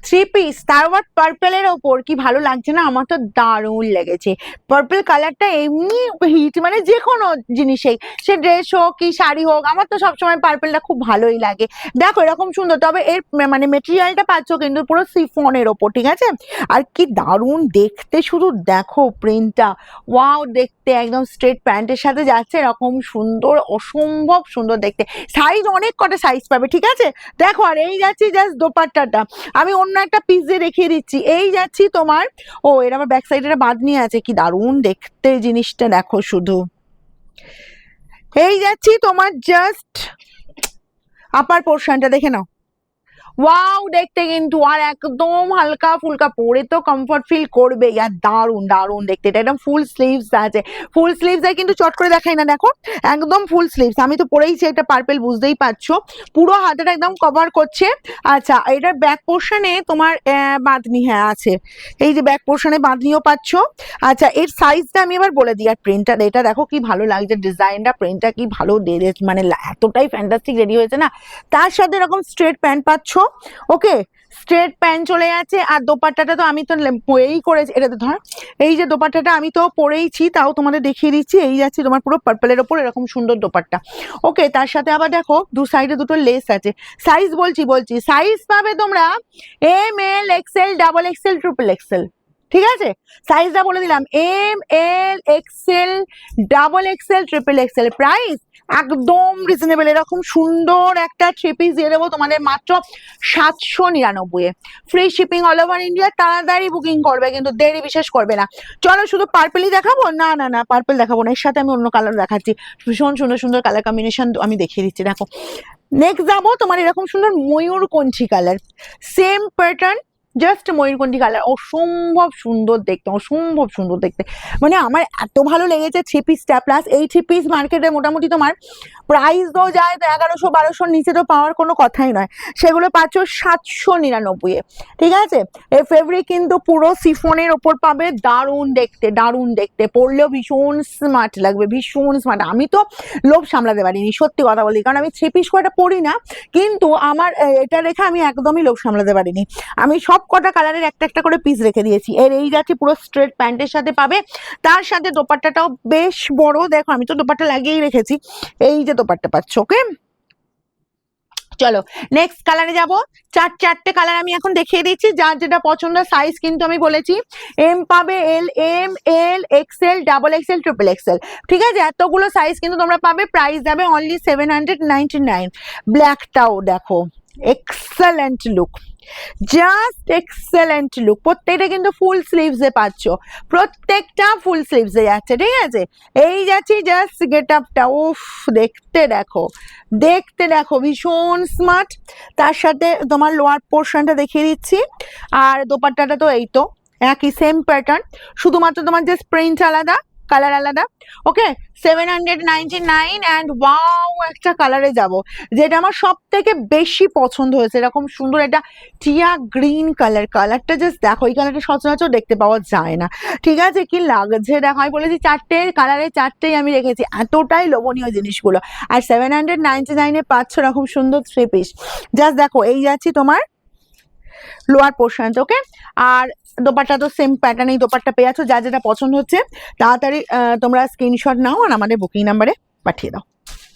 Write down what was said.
Three piece, তার আবার পার্পেলের ওপর, কি ভালো লাগছে না? আমার তো দারুণ লেগেছে। পার্পেল কালারটা এমনি হিট, মানে যে কোনো জিনিসেই, সে ড্রেস হোক কি শাড়ি হোক, আমার তো সবসময় পার্পেলটা খুব ভালোই লাগে। দেখো এরকম সুন্দর, তবে এর মানে মেটেরিয়ালটা পাচ্ছ কিন্তু পুরো সিফনের ওপর, ঠিক আছে? আর কি দারুণ দেখতে, শুধু দেখো প্রিন্টটা, ওয়াও দেখতে, একদম স্ট্রেট প্যান্টের সাথে যাচ্ছে, এরকম সুন্দর, অসম্ভব সুন্দর দেখতে। সাইজ অনেক কটা সাইজ পাবে, ঠিক আছে? দেখো, আর এই যাচ্ছি জাস্ট দোপাট্টাটা, আমি অন্য একটা পিস দিয়ে দেখিয়ে দিচ্ছি। এই যাচ্ছি তোমার, ও এর আবার ব্যাক সাইডে বাঁধনি আছে, কি দারুণ দেখতে জিনিসটা, দেখো শুধু। এই যাচ্ছি তোমার জাস্ট আপার পোর্শনটা দেখে নাও, ওয়াও দেখতে কিন্তু, আর একদম হালকা ফুলকা পরে তো কমফর্ট ফিল করবে। আর দারুন দারুন দেখতে, এটা একদম ফুল স্লিভস আছে, ফুল স্লিভস আছে কিন্তু চট করে দেখাই না, দেখো একদম ফুল স্লিভস। আমি তো পরেইছি একটা পার্পেল, বুঝতেই পারছো, পুরো হাতটা একদম কভার করছে। আচ্ছা, এটার ব্যাক পোর্শনে তোমার বাঁধনি, হ্যাঁ আছে, এই যে ব্যাক পোর্শনে বাঁধনিও পাচ্ছ। আচ্ছা, এর সাইজটা আমি এবার বলে দিই। আর প্রিন্টটা, এটা দেখো কি ভালো লাগছে, ডিজাইনটা, প্রিন্টটা কি ভালো মানে এতটাই ফ্যান্টাস্টিক রেডি হয়েছে না। তার সাথে এরকম স্ট্রেট প্যান্ট পাচ্ছ, ওকে, স্ট্রেট প্যান্ট চলে যাচ্ছে। আর দোপাট্টাটা তো আমি তো পরেই করেছি, এটা তো ধর, এই যে দোপাট্টাটা আমি তো পরেইছি, তাও তোমাদের দেখিয়ে দিচ্ছি। এই যাচ্ছে তোমার পুরো পার্পলের ওপর এরকম সুন্দর দোপাট্টা, ওকে। তার সাথে আবার দেখো দু সাইডে দুটো লেস আছে। সাইজ বলছি সাইজ পাবে তোমরা M L XL, double XL, triple XL, ঠিক আছে? সাইজটা বলে দিলাম, M L XL, double XL, triple XL. Price একদম রিজনেবল, এরকম সুন্দর একটা থ্রি পিস দিয়ে দেবো তোমাদের মাত্র 799 এ। Free shipping all over India. তাড়াতাড়ি বুকিং করবে, কিন্তু দেরি বিশেষ করবে না। চলো শুধু পার্পেলই দেখাবো? না না না, পার্পেল দেখাবো না, এর সাথে আমি অন্য কালার দেখাচ্ছি, ভীষণ সুন্দর সুন্দর কালার কম্বিনেশন আমি দেখিয়ে দিচ্ছি। দেখো নেক্সট যাবো তোমার এরকম সুন্দর ময়ূরকণ্ঠী কালার, সেম প্যাটার্ন, জাস্ট ময়ূরকণ্ঠী কালার, অসম্ভব সুন্দর দেখতে, অসম্ভব সুন্দর দেখতে। মানে আমার এত ভালো লেগেছে থ্রি পিসটা। প্লাস এই থ্রি পিস মার্কেটে মোটামুটি তোমার প্রাইস তো যায় তো 1100-1200 নিচে তো পাওয়ার কোনো কথাই নয়, সেগুলো পাচ্ছ 799 এ, ঠিক আছে? এই ফেব্রিক কিন্তু পুরো সিফনের ওপর পাবে, দারুণ দেখতে, দারুণ দেখতে, পরলেও ভীষণ স্মার্ট লাগবে, ভীষণ স্মার্ট। আমি তো লোভ সামলাতে পারিনি, সত্যি কথা বলি, কারণ আমি থ্রি পিস কয়টা পরি না, কিন্তু আমার এটা রেখে আমি একদমই লোভ সামলাতে পারিনি। আমি সব কটা কালারের একটা একটা করে পিস রেখে দিয়েছি। এর এই যাচ্ছে পুরো স্ট্রেট প্যান্টের সাথে পাবে, তার সাথে দোপাট্টাটাও বেশ বড়, দেখো আমি তো দোপাট্টা লাগিয়েই রেখেছি, এই যে দোপাট্টা পাচ্ছ, ওকে। চলো নেক্সট কালারে যাব। চারটে কালার আমি এখন দেখিয়ে দিচ্ছি, যার যেটা পছন্দ। সাইজ কিন্তু আমি বলেছি, এম পাবে L, M L, XL, double XL, triple XL, ঠিক আছে? এতগুলো সাইজ কিন্তু তোমরা পাবে। প্রাইস যাবে অনলি 799। ব্ল্যাকটাও দেখো, excellent look, just excellent look. প্রত্যেকটা কিন্তু ফুল স্লিভসে পাচ্ছ, প্রত্যেকটা ফুল স্লিভসে যাচ্ছে, ঠিক আছে? এই যাচ্ছি জাস্ট গেট আপটা, উফ দেখতে দেখো, দেখতে দেখো ভীষণ স্মার্ট। তার সাথে তোমার লোয়ার পোর্শনটা দেখিয়ে দিচ্ছি। আর দোপাট্টাটা তো এই তো একই সেম প্যাটার্ন, শুধুমাত্র তোমার জাস্ট প্রিন্ট আলাদা, কালার আলাদা, ওকে। 799 অ্যান্ড ওয়াও একটা কালারে যাব, যেটা আমার সব থেকে বেশি পছন্দ হয়েছে, এরকম সুন্দর একটা টিয়া গ্রিন কালার। কালারটা জাস্ট দেখো, এই কালারটা সচরাচর দেখতে পাওয়া যায় না, ঠিক আছে? কি লাগছে দেখো, আমি বলেছি চারটে কালারে চারটেই আমি রেখেছি, এতটাই লোভনীয় জিনিসগুলো। আর 799 পাচ্ছ এরকম সুন্দর থ্রি পিস। জাস্ট দেখো, এই যাচ্ছি তোমার লোয়ার পোর্শন, ওকে। আর দোপাট্টা তো সেম প্যাটার্নেই দোপাট্টা পেয়ে যাচ্ছ। যা যেটা পছন্দ হচ্ছে তাড়াতাড়ি তোমরা স্ক্রিনশট নাও আর আমাদের বুকিং নাম্বারে পাঠিয়ে দাও।